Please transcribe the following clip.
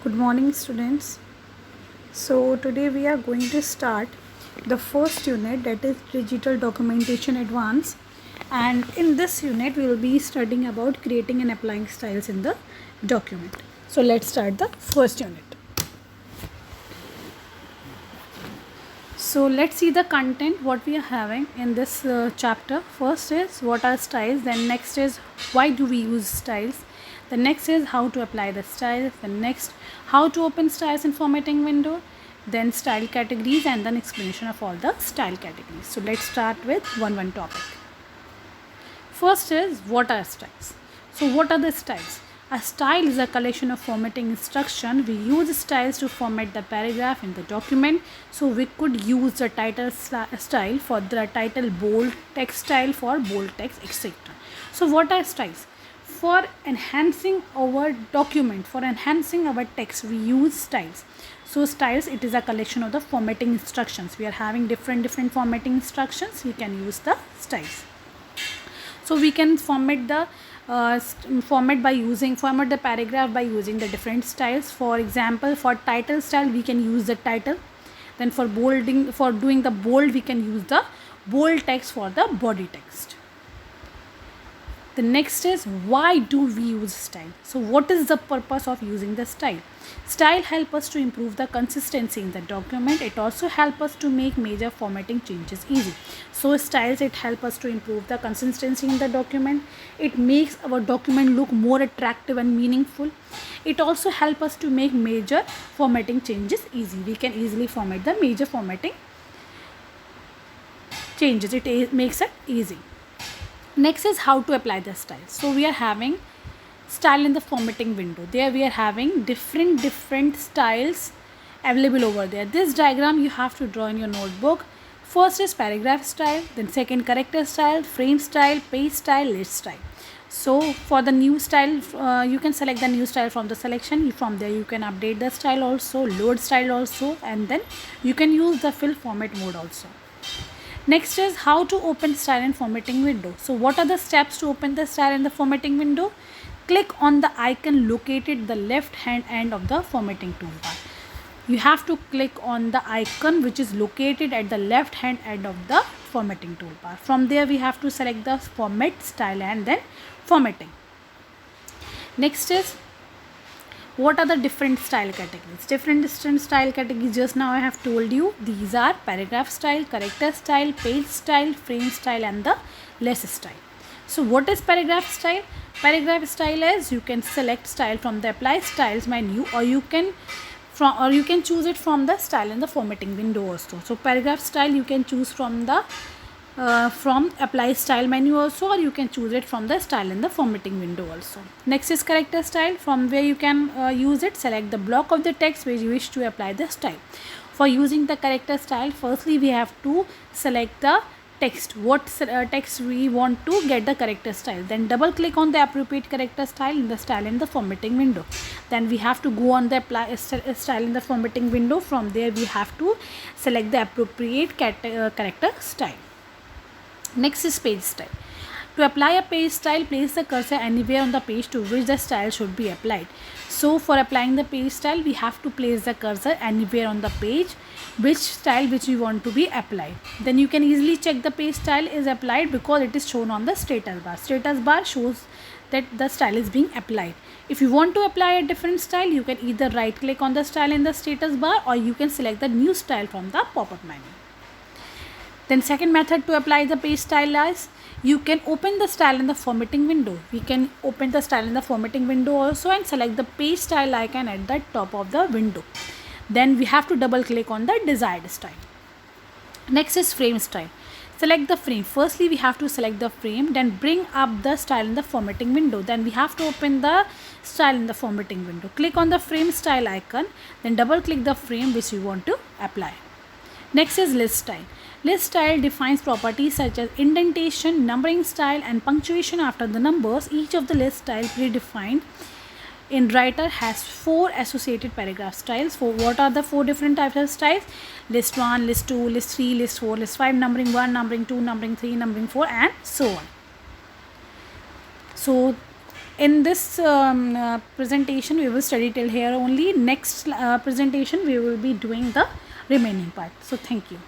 Good morning, students. So, today we are going to start the first unit, that is Digital Documentation Advanced. And in this unit, we will be studying about creating and applying styles in the document. So, let's start the first unit. So, let's see the content what we are having in this chapter. First is what are styles, then next is why do we use styles, the next is how to apply the styles, the next how to open styles in formatting window, then style categories, and then explanation of all the style categories. So let's start with one topic. First is what are styles. So what are the styles? A style is a collection of formatting instruction. We use styles to format the paragraph in the document. So we could use the title style for the title, bold text style for bold text, etc. So what are styles? For enhancing our document, for enhancing our text, we use styles. So styles, it is a collection of the formatting instructions. We are having different formatting instructions. We can use the styles. So we can format the format the paragraph by using the different styles. For example, for title style, we can use the title. Then for bolding, for doing the bold, we can use the bold text for the body text. The next is why do we use style. So what is the purpose of using the style? Style help us to improve the consistency in the document. It also help us to make major formatting changes easy. So styles, it help us to improve the consistency in the document. It makes our document look more attractive and meaningful. It also help us to make major formatting changes easy. We can easily format the major formatting changes. It makes it easy. Next is how to apply the style. So we are having style in the formatting window. There we are having different styles available over there. This diagram you have to draw in your notebook. First is paragraph style, then second character style, frame style, page style, list style. So for the new style, you can select the new style from the selection. From there you can update the style also, load style also, and then you can use the fill format mode also. Next is how to open style in formatting window. So what are the steps to open the style in the formatting window? Click on the icon located at the left hand end of the formatting toolbar. You have to click on the icon which is located at the left hand end of the formatting toolbar. From there we have to select the format, style, and then formatting. Next is what are the different style categories? Different style categories, just now I have told you, these are paragraph style, character style, page style, frame style, and the list style. So what is paragraph style? Paragraph style is you can select style from the apply styles menu, or you can choose it from the style in the formatting window also. So paragraph style you can choose from the from apply style menu also, or you can choose it from the style in the formatting window also. Next is character style, from where you can use it. Select the block of the text where you wish to apply the style. For using the character style, firstly we have to select the text, what text we want to get the character style. Then double click on the appropriate character style in the formatting window. Then we have to go on the apply style in the formatting window. From there we have to select the appropriate character style. Next is page style. To apply a page style, place the cursor anywhere on the page to which the style should be applied. So for applying the page style, we have to place the cursor anywhere on the page which style which we want to be applied. Then you can easily check the page style is applied because it is shown on the status bar. Status bar shows that the style is being applied. If you want to apply a different style, you can either right click on the style in the status bar, or you can select the new style from the pop-up menu. Then second method to apply the page style is you can open the style in the formatting window. We can open the style in the formatting window also and select the page style icon at the top of the window. Then we have to double click on the desired style. Next is frame style. Select the frame. Firstly we have to select the frame, then bring up the style in the formatting window. Then we have to open the style in the formatting window. Click on the frame style icon, then double click the frame which you want to apply. Next is list style. List style defines properties such as indentation, numbering style, and punctuation after the numbers. Each of the list style predefined in Writer has 4 associated paragraph styles. For what are the 4 different types of styles? List 1, list 2, list 3, list 4, list 5, numbering 1, numbering 2, numbering 3, numbering 4, and so on. So in this presentation we will study till here only. Next presentation we will be doing the remaining part. So thank you.